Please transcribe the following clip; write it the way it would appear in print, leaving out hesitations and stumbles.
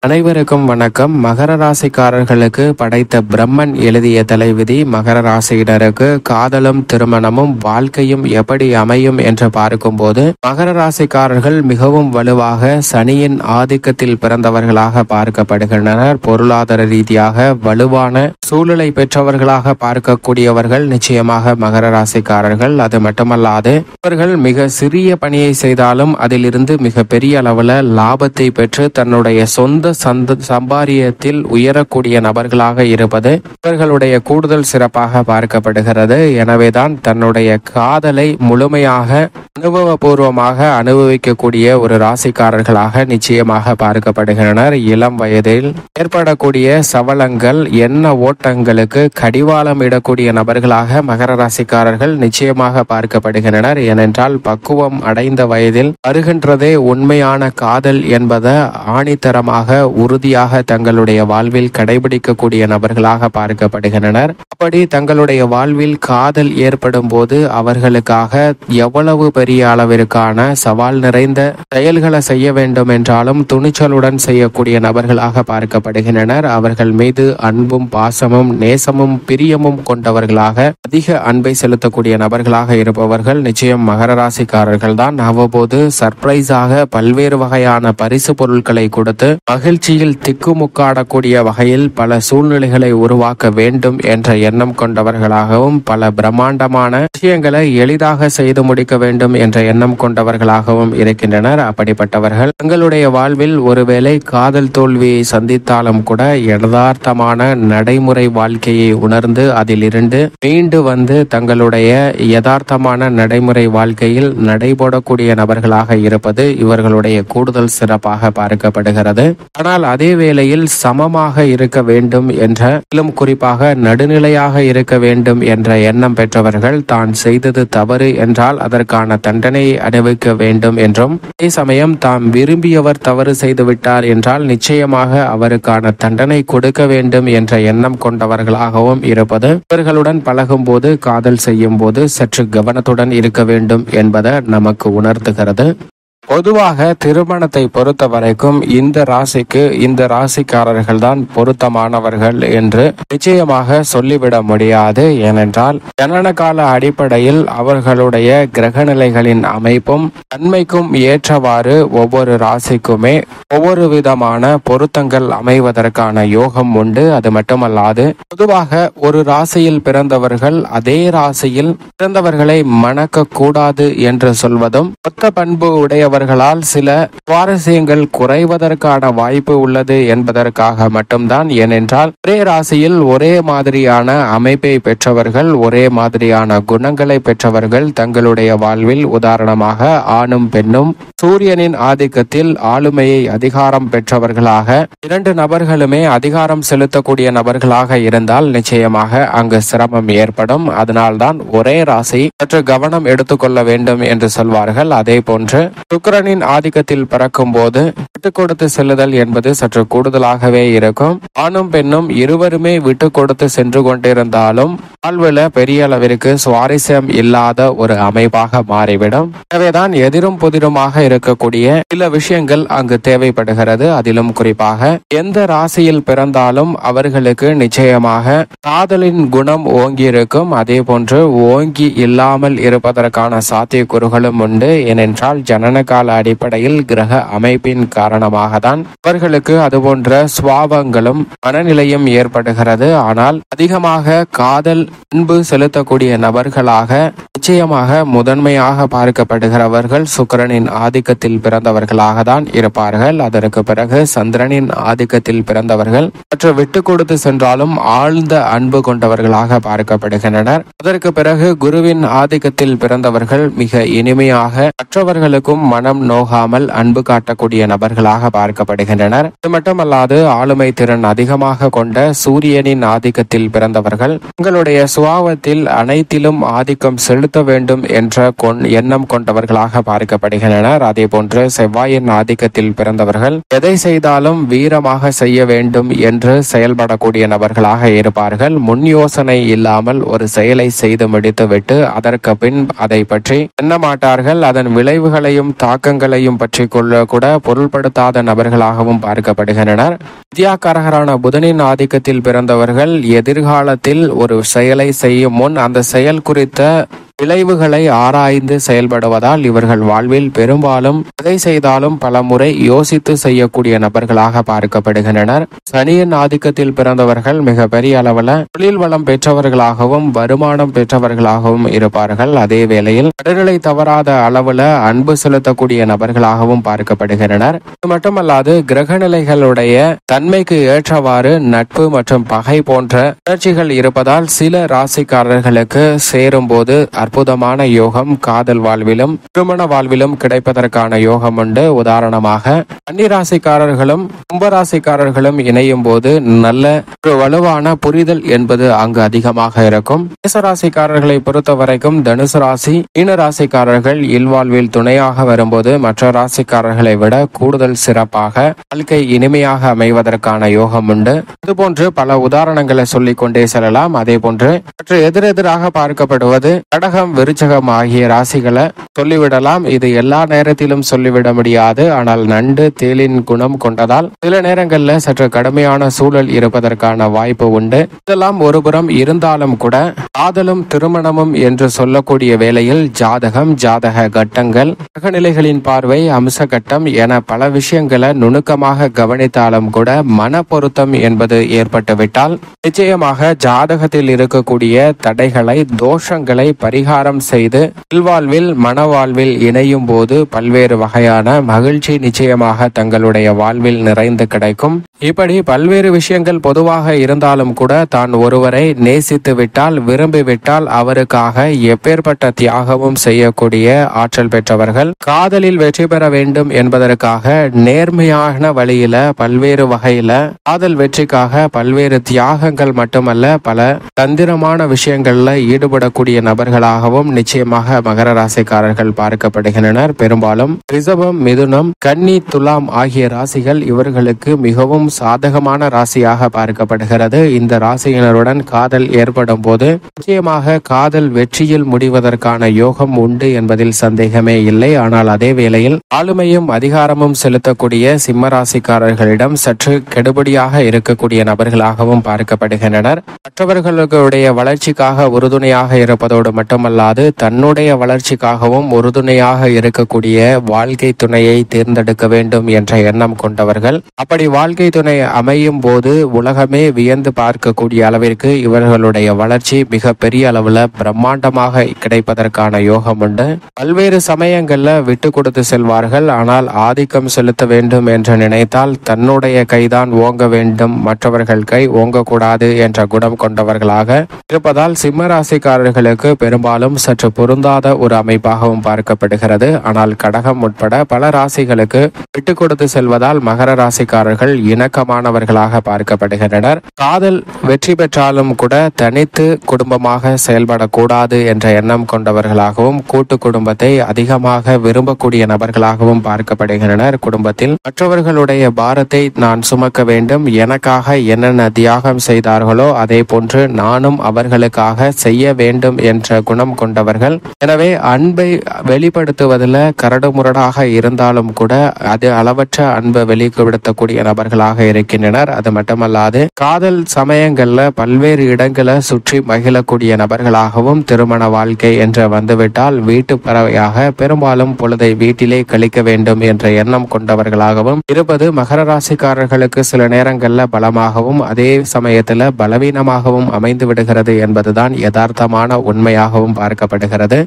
அனைவருக்கும் வணக்கம். மகர ராசிக்காரர்களுக்கு படைத்த பிரம்மன் எழுதிய தலைவிதி மகர ராசியினருக்கு காதலும் திருமணமும் வாழ்க்கையும் எப்படி அமையும் என்று பார்க்கும்போது, மகர ராசிக்காரர்கள் மிகவும் வலுவாக சனியின் ஆதிக்கத்தில் பிறந்தவர்களாக பார்க்கப்படுகின்றனர். பொருளாதார ரீதியாக வலுவான சூழலை பெற்றவர்களாக பார்க்கக்கூடியவர்கள் நிச்சயமாக மகர ராசிக்காரர்கள். அது மட்டுமல்லாது இவர்கள் மிக சிறிய பணியை செய்தாலும் அதிலிருந்து மிக பெரிய அளவில் லாபத்தை பெற்று தன்னுடைய சொந்த சம்பாரியத்தில் உயரக்கூடிய நபர்களாக இருப்பது இவர்களுடைய கூடுதல் சிறப்பாக பார்க்கப்படுகிறது. எனவேதான் தன்னுடைய காதலை முழுமையாக அனுபவபூர்வமாக அனுபவிக்கக்கூடிய ஒரு ராசிக்காரர்களாக நிச்சயமாக பார்க்கப்படுகின்றனர். இளம் வயதில் ஏற்படக்கூடிய சவலங்கள் எண்ண ஓட்டங்களுக்கு கடிவாளம் இடக்கூடிய நபர்களாக மகர ராசிக்காரர்கள் நிச்சயமாக பார்க்கப்படுகின்றனர். ஏனென்றால் பக்குவம் அடைந்த வயதில் வருகின்றதே உண்மையான காதல் என்பதை ஆணித்தரமாக உறுதியாக தங்களுடைய வாழ்வில் கடைபிடிக்கக்கூடிய நபர்களாக பார்க்கப்படுகின்றனர். அப்படி தங்களுடைய வாழ்வில் காதல் ஏற்படும் போது அவர்களுக்காக எவ்வளவு பெரிய அளவிற்கான சவால் நிறைந்த செயல்களை செய்ய வேண்டும் என்றாலும் துணிச்சலுடன் செய்யக்கூடிய நபர்களாக பார்க்கப்படுகின்றனர். அவர்கள் மீது அன்பும் பாசமும் நேசமும் பிரியமும் கொண்டவர்களாக அதிக அன்பை செலுத்தக்கூடிய நபர்களாக இருப்பவர்கள் நிச்சயம் மகர ராசிக்காரர்கள் தான். அவ்வப்போது சர்ப்ரைஸாக பல்வேறு வகையான பரிசு பொருட்களை கொடுத்து மகிழ்ச்சியில் திக்குமுக்காடக்கூடிய வகையில் பல சூழ்நிலைகளை உருவாக்க வேண்டும் என்ற எண்ணம் கொண்டவர்களாகவும் பல பிரம்மாண்டமான விஷயங்களை எளிதாக செய்து முடிக்க வேண்டும் என்ற எண்ணம் கொண்டவர்களாகவும் இருக்கின்றனர். அப்படிப்பட்டவர்கள் தங்களுடைய வாழ்வில் ஒருவேளை காதல் தோல்வியை சந்தித்தாலும் கூட யதார்த்தமான நடைமுறை வாழ்க்கையை உணர்ந்து அதிலிருந்து மீண்டு வந்து தங்களுடைய யதார்த்தமான நடைமுறை வாழ்க்கையில் நடைபோடக்கூடிய நபர்களாக இருப்பது இவர்களுடைய கூடுதல் சிறப்பாக பார்க்கப்படுகிறது. ஆனால் அதே வேளையில் சமமாக இருக்க வேண்டும் என்றும் குறிப்பாக நடுநிலையாக இருக்க வேண்டும் என்ற எண்ணம் பெற்றவர்கள் தான் செய்தது தவறு என்றால் அதற்கான தண்டனையை அனுபவிக்க வேண்டும் என்றும், அதே சமயம் தாம் விரும்பியவர் தவறு செய்துவிட்டார் என்றால் நிச்சயமாக அவருக்கான தண்டனை கொடுக்க வேண்டும் என்ற எண்ணம் கொண்டவர்களாகவும் இருப்பது இவர்களுடன் பழகும் போது காதல் செய்யும் போது சற்று கவனத்துடன் இருக்க வேண்டும் என்பதை நமக்கு உணர்த்துகிறது. பொதுவாக திருமணத்தை பொறுத்த வரைக்கும் இந்த ராசிக்கு இந்த ராசிக்காரர்கள் தான் பொருத்தமானவர்கள் என்று நிச்சயமாக சொல்லிவிட முடியாது. ஏனென்றால் ஜனன கால அடிப்படையில் அவர்களுடைய கிரகநிலைகளின் அமைப்பும் தன்மைக்கும் ஏற்றவாறு ஒவ்வொரு ராசிக்குமே ஒவ்வொரு விதமான பொருத்தங்கள் அமைவதற்கான யோகம் உண்டு. அது மட்டுமல்லாது பொதுவாக ஒரு ராசியில் பிறந்தவர்கள் அதே ராசியில் பிறந்தவர்களை மணக்க கூடாது என்று சொல்வதும் ஒத்த பண்பு உடைய அவர்களால் சில சுவாரஸ்யங்கள் குறைவதற்கான வாய்ப்பு உள்ளது என்பதற்காக மட்டும்தான். ஏனென்றால் ஒரே ராசியில் ஒரே மாதிரியான அமைப்பை பெற்றவர்கள் ஒரே மாதிரியான குணங்களை பெற்றவர்கள் தங்களுடைய வாழ்வில் உதாரணமாக ஆணும் பெண்ணும் சூரியனின் ஆதிக்கத்தில் ஆளுமையை அதிகாரம் பெற்றவர்களாக இரண்டு நபர்களுமே அதிகாரம் செலுத்தக்கூடிய நபர்களாக இருந்தால் நிச்சயமாக அங்கு சிரமம் ஏற்படும். அதனால்தான் ஒரே ராசி சற்று கவனம் எடுத்துக்கொள்ள வேண்டும் என்று சொல்வார்கள். அதே போன்று சுக்கிரனின் ஆதிக்கத்தில் பிறக்கும் போது விட்டு கொடுத்து செல்லுதல் என்பது சற்று கூடுதலாகவே இருக்கும். ஆணும் பெண்ணும் இருவருமே விட்டு கொடுத்து சென்று கொண்டிருந்தாலும் வாழ்வுல பெரிய அளவிற்கு சுவாரஸ்யம் இல்லாத ஒரு அமைப்பாக மாறிவிடும். எனவேதான் எதிரும் புதிருமாக இருக்கக்கூடிய சில விஷயங்கள் அங்கு தேவைப்படுகிறது. அதிலும் குறிப்பாக எந்த ராசியில் பிறந்தாலும் அவர்களுக்கு நிச்சயமாக காதலின் குணம் ஓங்கி இருக்கும். அதே போன்று ஓங்கி இல்லாமல் இருப்பதற்கான சாத்தியக்கூறுகளும் உண்டு. ஏனென்றால் ஜனன கால அடிப்படையில் கிரக அமைப்பின் காரணமாக தான் அவர்களுக்கு அதுபோன்ற சுவாபங்களும் மனநிலையும் ஏற்படுகிறது. ஆனால் அதிகமாக காதல் அன்பு செலுத்தக்கூடிய நபர்களாக நிச்சயமாக முதன்மையாக பார்க்கப்படுகிறவர்கள் சுக்கிரனின் ஆதிக்கத்தில் பிறந்தவர்களாக தான் இருப்பார்கள். அதற்கு பிறகு சந்திரனின் ஆதிக்கத்தில் பிறந்தவர்கள் மற்ற விட்டு கொடுத்து சென்றாலும் ஆழ்ந்த அன்பு கொண்டவர்களாக பார்க்கப்படுகின்றனர். அதற்கு பிறகு குருவின் ஆதிக்கத்தில் பிறந்தவர்கள் மிக இனிமையாக மற்றவர்களுக்கும் மனம் நோகாமல் அன்பு காட்டக்கூடிய நபர்களாக பார்க்கப்படுகின்றனர். இது மட்டுமல்லாது ஆளுமை திறன் அதிகமாக கொண்ட சூரியனின் ஆதிக்கத்தில் பிறந்தவர்கள் உங்களுடைய சுபாவத்தில் அனைத்திலும் ஆதிக்கம் செலுத்த வேண்டும் என்ற எண்ணம் கொண்டவர்களாக பார்க்கப்படுகின்றனர். அதே போன்று செவ்வாயின் ஆதிக்கத்தில் பிறந்தவர்கள் எதை செய்தாலும் வீரமாக செய்ய வேண்டும் என்று செயல்படக்கூடிய நபர்களாக இருப்பார்கள். முன் யோசனை இல்லாமல் ஒரு செயலை செய்து முடித்துவிட்டு அதற்கு பின் அதை பற்றி எண்ண மாட்டார்கள். அதன் விளைவுகளையும் தாக்கங்களையும் பற்றி கொள்ள கூட பொருள்படுத்தாத நபர்களாகவும் பார்க்கப்படுகின்றனர். வித்யாகாரகரான புதனின் ஆதிக்கத்தில் பிறந்தவர்கள் எதிர்காலத்தில் ஒரு செயலை செய்யும் முன் அந்த செயல் குறித்த விளைவுகளை ஆராய்ந்து செயல்படுவதால் இவர்கள் வாழ்வில் பெரும்பாலும் எதை செய்தாலும் பல முறை யோசித்து செய்யக்கூடிய நபர்களாக பார்க்கப்படுகின்றனர். சனியின் ஆதிக்கத்தில் பிறந்தவர்கள் மிக பெரிய அளவில் தொழில் வளம் பெற்றவர்களாகவும் வருமானம் பெற்றவர்களாகவும் இருப்பார்கள். அதே வேளையில் நடுநிலை தவறாத அளவுல அன்பு செலுத்தக்கூடிய நபர்களாகவும் பார்க்கப்படுகின்றனர். இது மட்டுமல்லாது கிரகநிலைகளுடைய தன்மைக்கு ஏற்றவாறு நட்பு மற்றும் பகை போன்ற உணர்ச்சிகள் இருப்பதால் சில ராசிக்காரர்களுக்கு சேரும் போது அற்புதமான யோகம் காதல் வாழ்விலும் திருமண வாழ்விலும் கிடைப்பதற்கான யோகம் உண்டு. உதாரணமாக கன்னிராசிக்காரர்களும் கும்பராசிக்காரர்களும் இணையும் போது நல்ல ஒரு வலுவான புரிதல் என்பது அங்கு அதிகமாக இருக்கும். மேசராசிக்காரர்களை பொறுத்த வரைக்கும் தனுசு ராசி மீன ராசிக்காரர்கள் இல்வாழ்வில் துணையாக வரும்போது மற்ற ராசிக்காரர்களை விட கூடுதல் சிறப்பாக வாழ்க்கை இனிமையாக அமைவதற்கான யோகம் உண்டு. இதுபோன்று பல உதாரணங்களை சொல்லிக் கொண்டே செல்லலாம். அதே போன்று மற்ற எதிரெதிராக பார்க்கப்படுவது கடகம் விருச்சகம் ஆகிய ராசிகளை சொல்லிவிடலாம். இது எல்லா நேரத்திலும் சொல்லிவிட முடியாது. ஆனால் நண்டு தேலின் குணம் கொண்டதால் சில நேரங்களில் சற்று கடுமையான சூழல் இருப்பதற்கான வாய்ப்பு உண்டு. இதெல்லாம் ஒருபுறம் இருந்தாலும் கூட காதலும் திருமணமும் என்று சொல்லக்கூடிய வேளையில் ஜாதகம் ஜாதக கட்டங்கள் கிரகநிலைகளின் பார்வை அம்ச கட்டம் என பல விஷயங்களை நுணுக்கமாக கவனித்தாலும் கூட மன பொருத்தம் என்பது ஏற்பட்டுவிட்டால் நிச்சயமாக ஜாதகத்தில் இருக்கக்கூடிய தடைகளை தோஷங்களை பரிகாரம் செய்து இல்வாழ்வில் மனவாழ்வில் இணையும் போது பல்வேறு வகையான மகிழ்ச்சி நிச்சயமாக தங்களுடைய வாழ்வில் நிறைந்து கிடைக்கும். இப்படி பல்வேறு விஷயங்கள் பொதுவாக இருந்தாலும் கூட தான் ஒருவரை நேசித்து விட்டால் விரும்பிவிட்டால் அவருக்காக எப்பேற்பட்ட தியாகமும் செய்யக்கூடிய ஆற்றல் பெற்றவர்கள். காதலில் வெற்றி பெற வேண்டும் என்பதற்காக நேர்மையான வழியில பல்வேறு வகையில காதல் வெற்றிக்காக பல்வேறு தியாகங்கள் மட்டுமல்ல பல தந்திரமான விஷயங்கள்ல ஈடுபடக்கூடிய நபர்களாகவும் நிச்சயமாக மகர ராசிக்காரர்கள் பார்க்கப்படுகின்றனர். பெரும்பாலும் ரிஷபம் மிதுனம் கன்னி துலாம் ஆகிய ராசிகள் இவர்களுக்கு மிகவும் சாதகமான ராசியாக பார்க்கப்படுகிறது. இந்த ராசியினருடன் காதல் ஏற்படும் போது நிச்சயமாக காதல் வெற்றியில் முடிவதற்கான யோகம் உண்டு என்பதில் சந்தேகமே இல்லை. ஆனால் அதே வேளையில் ஆளுமையும் அதிகாரமும் செலுத்தக்கூடிய சிம்ம ராசிக்காரர்களிடம் சற்று கெடுபடியாக இருக்கக்கூடிய நபர்களாகவும் பார்க்கப்படுகின்றனர். மற்றவர்களுடைய வளர்ச்சிக்காக உறுதுணையாக இருப்பதோடு மட்டுமல்லாது தன்னுடைய வளர்ச்சிக்காகவும் உறுதுணையாக இருக்கக்கூடிய வாழ்க்கை துணையை தேர்ந்தெடுக்க வேண்டும் என்ற எண்ணம் கொண்டவர்கள். அப்படி வாழ்க்கை துணை அமையும் போது உலகமே வியந்து பார்க்கக்கூடிய அளவிற்கு இவர்களுடைய வளர்ச்சி மிக பெரிய அளவுல பிரம்மாண்டமாக கிடைப்பதற்கான யோகம் உண்டு. பல்வேறு சமயங்கள்ல விட்டு கொடுத்து செல்வார்கள். ஆனால் ஆதிக்கம் செலுத்த வேண்டும் என்று நினைத்தால் தன்னுடைய கைதான் ஓங்க வேண்டும், மற்றவர்கள் கை ஓங்கக்கூடாது என்ற குணம் கொண்டவர்களாக இருப்பதால் சிம்ம ராசிக்காரர்களுக்கு பெரும்பாலும் சற்று பொருந்தாத ஒரு அமைப்பாகவும் பார்க்கப்படுகிறது. ஆனால் கடகம் உட்பட பல ராசிகளுக்கு விட்டு கொடுத்து செல்வதால் மகர ராசிக்காரர்கள் இணக்கமானவர்களாக பார்க்கப்படுகின்றனர். காதல் வெற்றி பெற்றாலும் கூட தனித்து குடும்பமாக செயல்படக்கூடாது என்ற எண்ணம் கொண்டவர்களாகவும் கூட்டு குடும்பத்தை அதிகமாக விரும்பக்கூடிய நபர்களாகவும் பார்க்கப்படுகின்றனர். குடும்பத்தில் மற்றவர்களுடைய பாரத்தை நான் சுமக்க வேண்டும், எனக்காக என்னென்ன தியாகம் செய்தார்களோ அதே போன்று நானும் அவர்களுக்காக செய்ய வேண்டும் என்ற குணம் கொண்டவர்கள். எனவே அன்பை வெளிப்படுத்துவதில் கரடுமுரடாக இருந்தாலும் கூட அது அளவற்ற அன்பை வெளிப்படுத்தக்கூடிய நபர்களாக இருக்கின்றனர். அது மட்டுமல்லாது காதல் சமயங்கள்ல பல்வேறு இடங்களை சுற்றி மகிழக்கூடிய நபர்களாகவும் திருமண வாழ்க்கை என்று வந்துவிட்டால் வீட்டு பறவையாக பெரும்பாலும் பொழுதை வீட்டிலே கழிக்க வேண்டும் என்ற எண்ணம் கொண்டவர்களாகவும் இருப்பது மகர ராசிக்காரர்களுக்கு சில நேரங்கள்ல பலமாகவும் அதே சமயத்துல பலவீனமாகவும் அமைந்து விடுகிறது என்பதுதான் யதார்த்தமான உண்மையாகவும் பார்க்கப்படுகிறது.